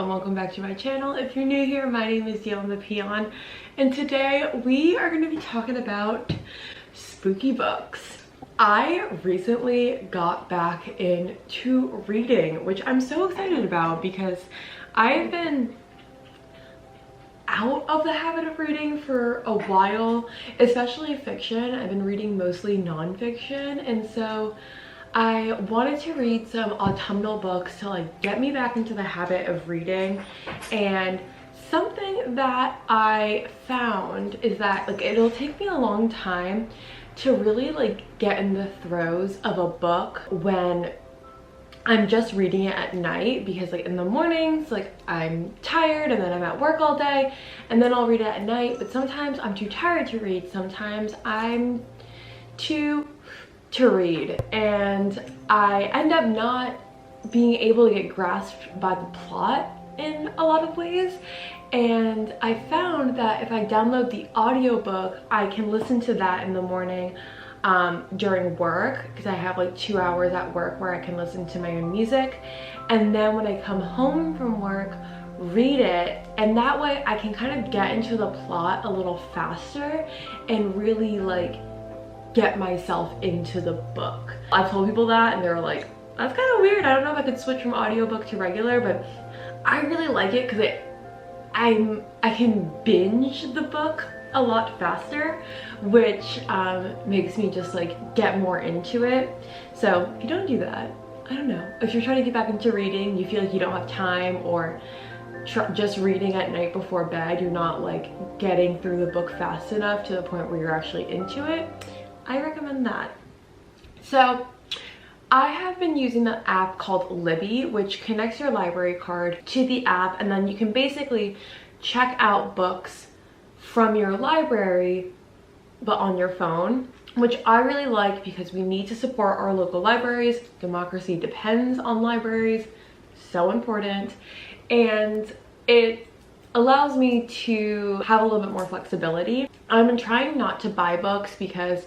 and welcome back to my channel. If you're new here, my name is Yale the Peon, and today we are going to be talking about spooky books. I recently got back into reading, which I'm so excited about because I've been out of the habit of reading for a while, especially fiction. I've been reading mostly non-fiction, and so I wanted to read some autumnal books to like get me back into the habit of reading. And something that I found is that like it'll take me a long time to really like get in the throes of a book when I'm just reading it at night, because like in the mornings like I'm tired and then I'm at work all day and then I'll read it at night. But sometimes I'm too tired to read, sometimes I'm too to read, and I end up not being able to get grasped by the plot in a lot of ways. And I found that if I download the audiobook, I can listen to that in the morning during work, because I have like 2 hours at work where I can listen to my own music, and then when I come home from work, read it, and that way I can kind of get into the plot a little faster and really like get myself into the book. I've told people that and they're like, that's kind of weird. I don't know if I could switch from audiobook to regular, but I really like it because I can binge the book a lot faster, which makes me just like get more into it. So if you don't do that, I don't know, if you're trying to get back into reading, you feel like you don't have time, or just reading at night before bed, you're not like getting through the book fast enough to the point where you're actually into it, I recommend that. So I have been using the app called Libby, which connects your library card to the app, and then you can basically check out books from your library but on your phone, which I really like because we need to support our local libraries. Democracy depends on libraries, so important. And it allows me to have a little bit more flexibility. I've been trying not to buy books because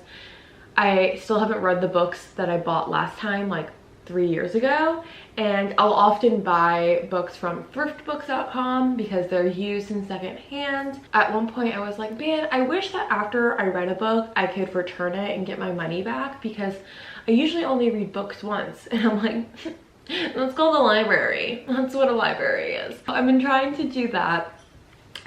I still haven't read the books that I bought last time, like 3 years ago, and I'll often buy books from thriftbooks.com because they're used in secondhand. At one point I was like, man, I wish that after I read a book I could return it and get my money back, because I usually only read books once, and I'm like, let's go to the library. That's what a library is. I've been trying to do that.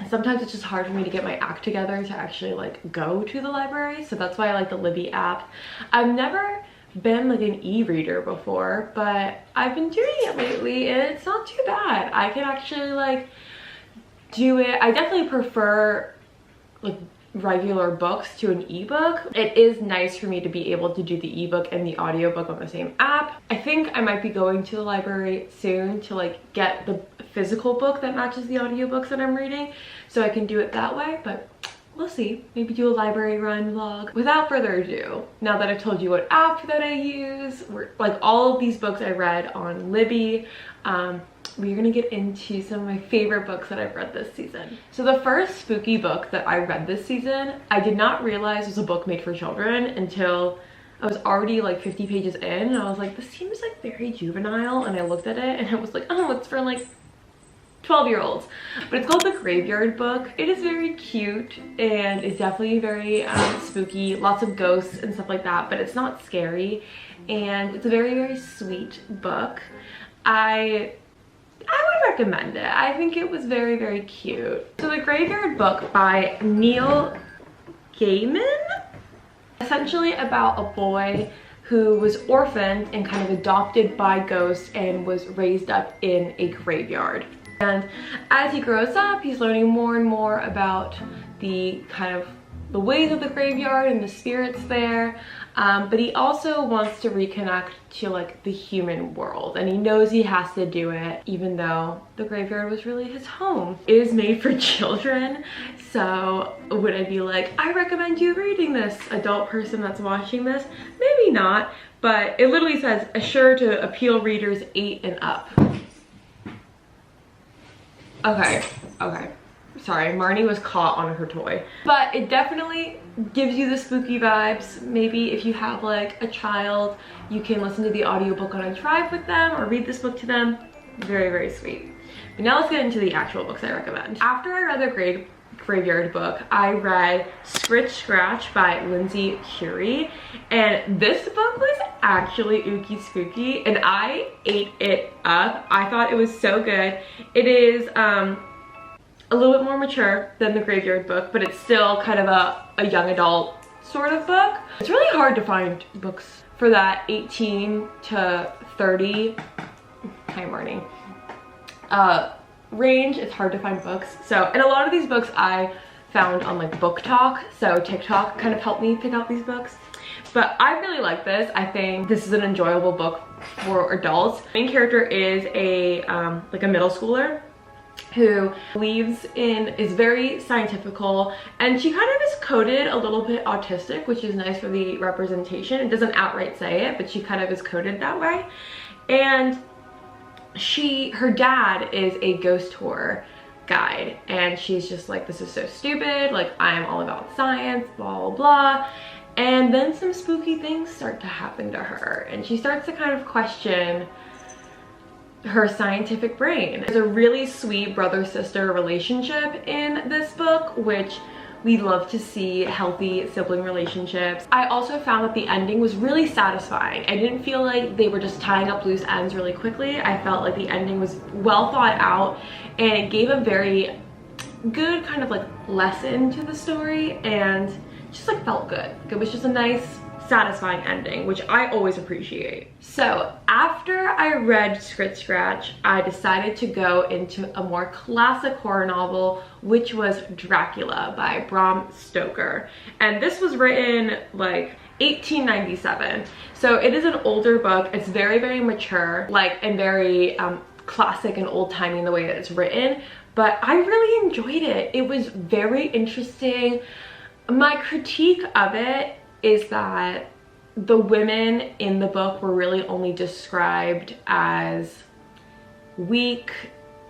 Sometimes it's just hard for me to get my act together to actually like go to the library, so that's why I like the Libby app. I've never been like an e-reader before, but I've been doing it lately and it's not too bad. I can actually like do it. I definitely prefer like regular books to an ebook. It is nice for me to be able to do the ebook and the audiobook on the same app. I think I might be going to the library soon to like get the physical book that matches the audiobooks that I'm reading, so I can do it that way, but we'll see. Maybe do a library run vlog. Without further ado, now that I've told you what app that I use, like all of these books I read on Libby, we're gonna get into some of my favorite books that I've read this season. So the first spooky book that I read this season, I did not realize was a book made for children until I was already like 50 pages in, and I was like, this seems like very juvenile, and I looked at it and I was like, oh, it's for like 12-year-olds. But it's called The Graveyard Book. It is very cute and it's definitely very spooky, lots of ghosts and stuff like that, but it's not scary, and it's a very, very sweet book. I would recommend it. I think it was very, very cute. So The Graveyard Book by Neil Gaiman, essentially about a boy who was orphaned and kind of adopted by ghosts and was raised up in a graveyard. And as he grows up, he's learning more and more about the kind of the ways of the graveyard and the spirits there, but he also wants to reconnect to like the human world, and he knows he has to do it even though the graveyard was really his home. It is made for children, so would I be like, I recommend you reading this, adult person that's watching this? Maybe not, but it literally says assured to appeal readers 8 and up. Okay, sorry, Marnie was caught on her toy. But it definitely gives you the spooky vibes. Maybe if you have like a child, you can listen to the audiobook on a drive with them or read this book to them. Very, very sweet. But now let's get into the actual books I recommend. After I read the Graveyard book, I read Scritch Scratch by Lindsay Curie, and this book was actually ooky spooky and I ate it up. I thought it was so good. It is a little bit more mature than the Graveyard book, but it's still kind of a young adult sort of book. It's really hard to find books for that 18 to 30 hi morning range. It's hard to find books. So, and a lot of these books I found on like Book Talk, so TikTok kind of helped me pick out these books. But I really like this. I think this is an enjoyable book for adults. The main character is a like a middle schooler who is very scientifical, and she kind of is coded a little bit autistic, which is nice for the representation. It doesn't outright say it, but she kind of is coded that way. And her dad is a ghost tour guide, and she's just like, this is so stupid, like I'm all about science, blah blah blah. And then some spooky things start to happen to her, and she starts to kind of question her scientific brain. There's a really sweet brother-sister relationship in this book, which we love to see, healthy sibling relationships. I also found that the ending was really satisfying. I didn't feel like they were just tying up loose ends really quickly. I felt like the ending was well thought out, and it gave a very good kind of like lesson to the story, and just like felt good. It was just a nice, satisfying ending, which I always appreciate. So after I read Scritch Scratch, I decided to go into a more classic horror novel, which was Dracula by Bram Stoker. And this was written like 1897. So it is an older book. It's very, very mature, like, and very classic and old-timey in the way that it's written. But I really enjoyed it. It was very interesting. My critique of it is that the women in the book were really only described as weak.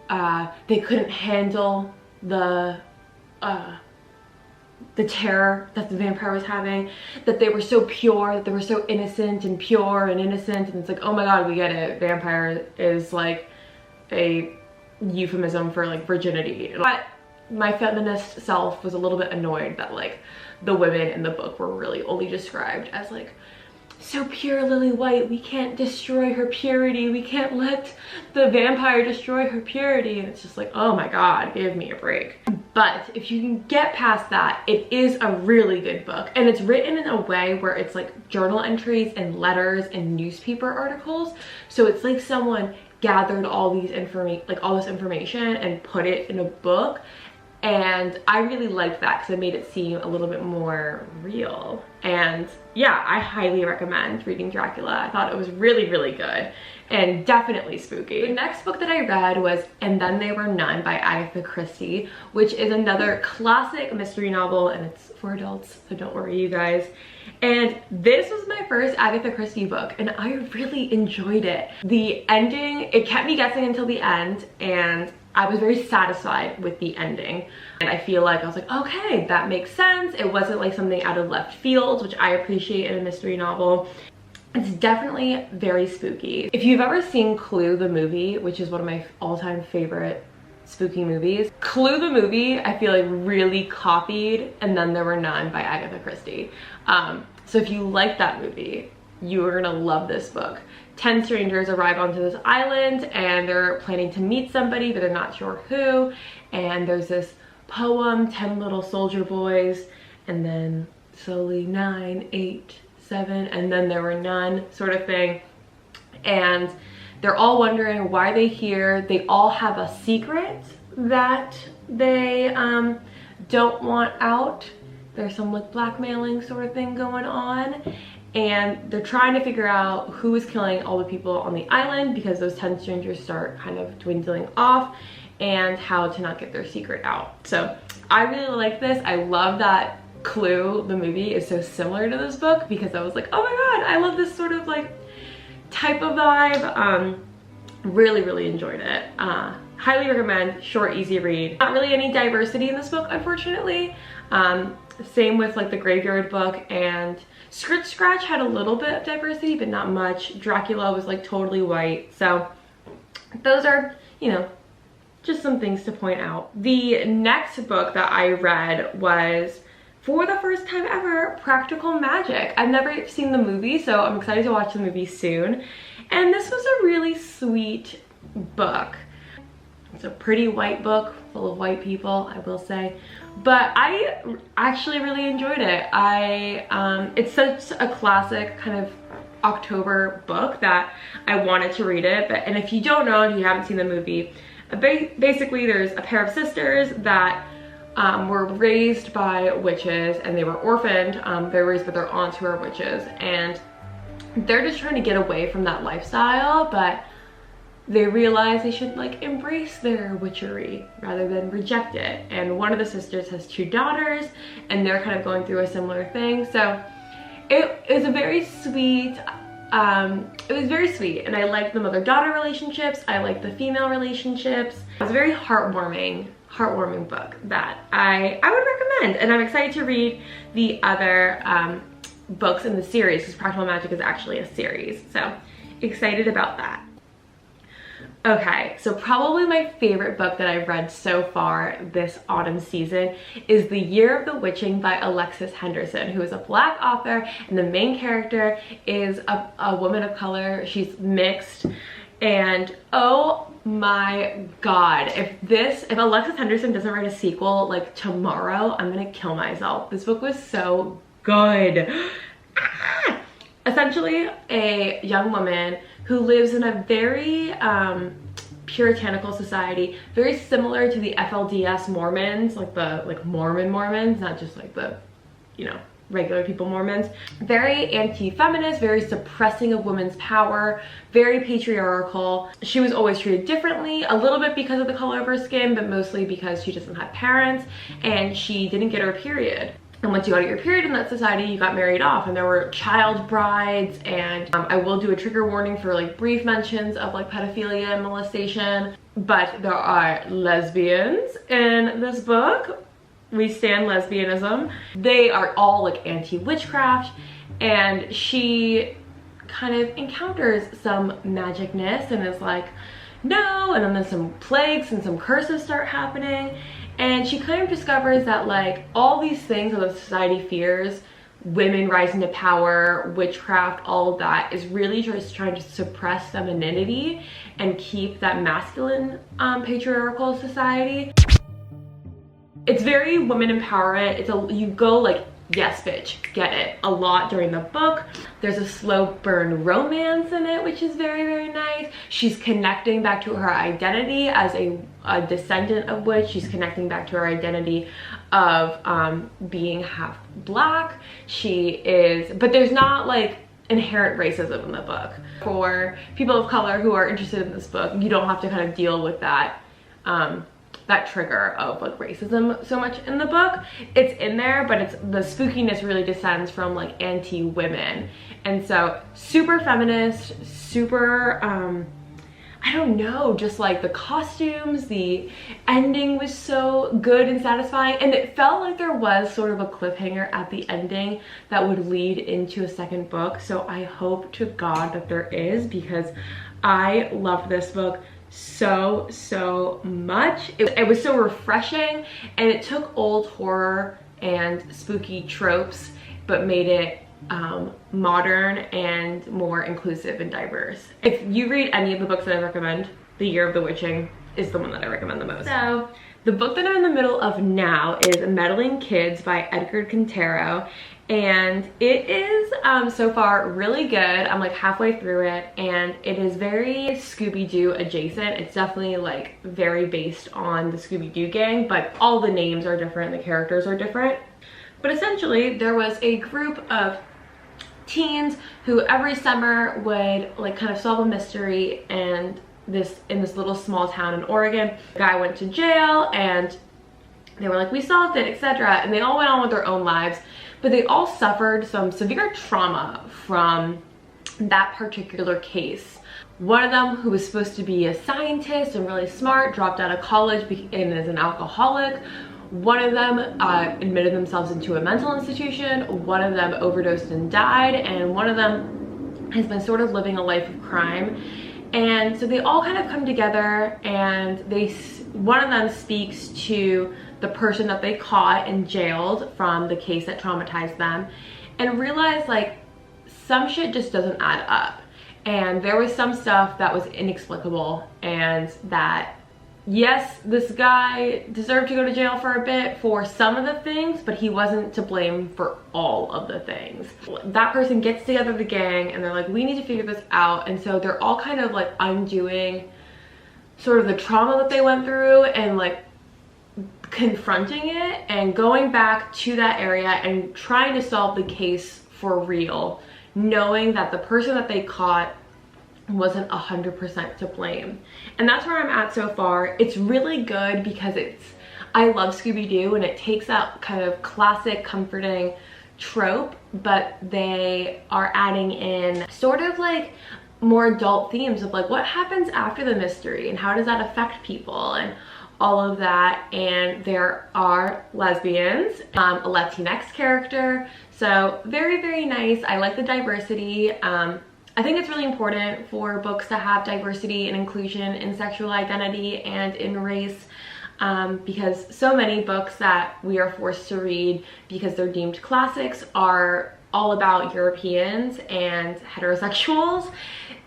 They couldn't handle the terror that the vampire was having, that they were so pure, that they were so innocent and pure and innocent, and it's like, oh my god, we get it, vampire is like a euphemism for like virginity. But my feminist self was a little bit annoyed that like the women in the book were really only described as like so pure lily white, we can't destroy her purity, we can't let the vampire destroy her purity, and it's just like, oh my god, give me a break. But if you can get past that, it is a really good book, and it's written in a way where it's like journal entries and letters and newspaper articles, so it's like someone gathered all this information and put it in a book. And I really liked that because it made it seem a little bit more real. And yeah, I highly recommend reading Dracula. I thought it was really, really good and definitely spooky. The next book that I read was And Then They Were None by Agatha Christie, which is another classic mystery novel, and it's for adults, so don't worry you guys. And this was my first Agatha Christie book, and I really enjoyed it. The ending, it kept me guessing until the end, and I was very satisfied with the ending. And I feel like I was like, okay, that makes sense. It wasn't like something out of left field, which I appreciate in a mystery novel. It's definitely very spooky. If you've ever seen Clue the movie, which is one of my all-time favorite spooky movies, Clue the movie, I feel like really copied And Then There Were None by Agatha Christie. So if you like that movie, you are gonna love this book. 10 strangers arrive onto this island and they're planning to meet somebody, but they're not sure who. And there's this poem, 10 little soldier boys, and then slowly 9, 8, 7, and then there were none, sort of thing. And they're all wondering why they're here. They all have a secret that they don't want out. There's some like blackmailing sort of thing going on. And they're trying to figure out who is killing all the people on the island, because those 10 strangers start kind of dwindling off, and how to not get their secret out. So I really like this. I love that Clue, the movie, is so similar to this book, because I was like, oh my god, I love this sort of like type of vibe. Really, really enjoyed it. Highly recommend, short, easy read. Not really any diversity in this book, unfortunately. Same with like the Graveyard book, and Scritch Scratch had a little bit of diversity, but not much. Dracula was like totally white. So those are, you know, just some things to point out. The next book that I read was, for the first time ever, Practical Magic. I've never seen the movie, so I'm excited to watch the movie soon. And this was a really sweet book. It's a pretty white book full of white people, I will say. But I actually really enjoyed it. It's such a classic kind of October book that I wanted to read it. And if you don't know, if you haven't seen the movie, basically there's a pair of sisters that were raised by witches, and they were orphaned. They were raised by their aunts who are witches, and they're just trying to get away from that lifestyle, but they realize they should like embrace their witchery rather than reject it. And one of the sisters has 2 daughters, and they're kind of going through a similar thing. So it was a very sweet, it was very sweet, and I liked the mother-daughter relationships. I liked the female relationships. It was a very heartwarming book that I would recommend, and I'm excited to read the other books in the series, because Practical Magic is actually a series, so excited about that. Okay, so probably my favorite book that I've read so far this autumn season is The Year of the Witching by Alexis Henderson, who is a Black author, and the main character is a woman of color. She's mixed, and oh my god, if Alexis Henderson doesn't write a sequel like tomorrow, I'm gonna kill myself. This book was so good. Essentially a young woman who lives in a very puritanical society, very similar to the FLDS Mormons, like Mormon Mormons, not just like the, you know, regular people Mormons. Very anti-feminist, very suppressing of women's power, very patriarchal. She was always treated differently, a little bit because of the color of her skin, but mostly because she doesn't have parents, and she didn't get her period. And once you got your period in that society, you got married off, and there were child brides, and I will do a trigger warning for like brief mentions of like pedophilia and molestation, but there are lesbians in this book. We stand lesbianism. They are all like anti-witchcraft, and she kind of encounters some magicness and is like, no, and then some plagues and some curses start happening. And she kind of discovers that like all these things that the society fears, women rising to power, witchcraft, all of that, is really just trying to suppress femininity and keep that masculine patriarchal society. It's very women empowerment. You go like, yes bitch, get it, a lot during the book. There's a slow burn romance in it, which is very, very nice. She's connecting back to her identity as a descendant of witch. She's connecting back to her identity of being half Black. But there's not like inherent racism in the book. For people of color who are interested in this book, you don't have to kind of deal with that that trigger of like racism so much in the book. It's in there, but the spookiness really descends from like anti-women. And so super feminist, super I don't know, just like the costumes, the ending was so good and satisfying, and it felt like there was sort of a cliffhanger at the ending that would lead into a second book. So I hope to God that there is, because I loved this book so much. It was so refreshing, and it took old horror and spooky tropes but made it modern and more inclusive and diverse. If you read any of the books that I recommend, The Year of the Witching is the one that I recommend the most. So the book that I'm in the middle of now is Meddling Kids by Edgar Quintero, and it is so far really good. I'm like halfway through it, and it is very Scooby-Doo adjacent. It's definitely like very based on the Scooby-Doo gang, but all the names are different, the characters are different. But essentially there was a group of teens who every summer would like kind of solve a mystery, and in this little small town in Oregon, the guy went to jail, and they were like, we solved it, etc. And they all went on with their own lives, but they all suffered some severe trauma from that particular case. One of them, who was supposed to be a scientist and really smart, dropped out of college and is an alcoholic. One of them admitted themselves into a mental institution. One of them overdosed and died, and one of them has been sort of living a life of crime. And so they all kind of come together, and one of them speaks to the person that they caught and jailed from the case that traumatized them, and realize like some shit just doesn't add up. And there was some stuff that was inexplicable, and that yes, this guy deserved to go to jail for a bit for some of the things, but he wasn't to blame for all of the things. That person gets together the gang and they're like, we need to figure this out. And so they're all kind of like undoing sort of the trauma that they went through and like confronting it and going back to that area and trying to solve the case for real, knowing that the person that they caught wasn't 100% to blame. And that's where I'm at so far. It's really good because I love Scooby-Doo, and it takes that kind of classic comforting trope, but they are adding in sort of like more adult themes of like what happens after the mystery and how does that affect people and all of that. And there are lesbians, a Latinx character, so very, very nice. I like the diversity. I think it's really important for books to have diversity and inclusion in sexual identity and in race, because so many books that we are forced to read because they're deemed classics are all about Europeans and heterosexuals,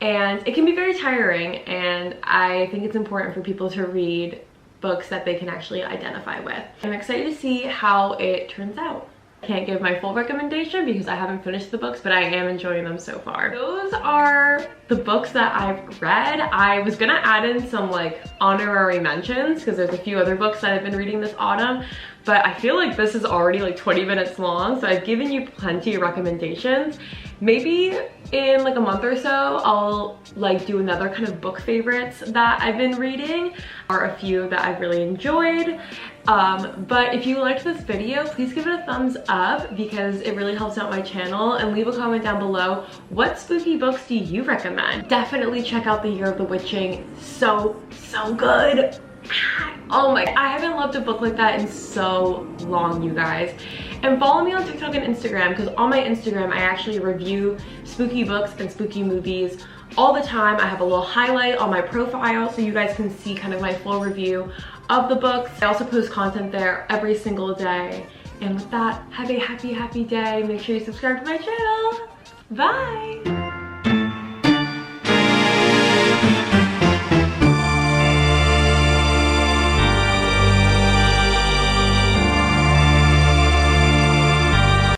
and it can be very tiring. And I think it's important for people to read books that they can actually identify with. I'm excited to see how it turns out. Can't give my full recommendation because I haven't finished the books, but I am enjoying them so far. Those are the books that I've read. I was gonna add in some like honorary mentions because there's a few other books that I've been reading this autumn, but I feel like this is already like 20 minutes long, so I've given you plenty of recommendations. Maybe in like a month or so, I'll like do another kind of book favorites that I've been reading, or a few that I've really enjoyed. But if you liked this video, please give it a thumbs up because it really helps out my channel, and leave a comment down below. What spooky books do you recommend? Definitely check out The Year of the Witching. So good. Oh my, I haven't loved a book like that in so long, you guys. And follow me on TikTok and Instagram, because on my Instagram I actually review spooky books and spooky movies all the time. I have a little highlight on my profile so you guys can see kind of my full review of the books. I also post content there every single day. And with that, have a happy day. Make sure you subscribe to my channel. Bye!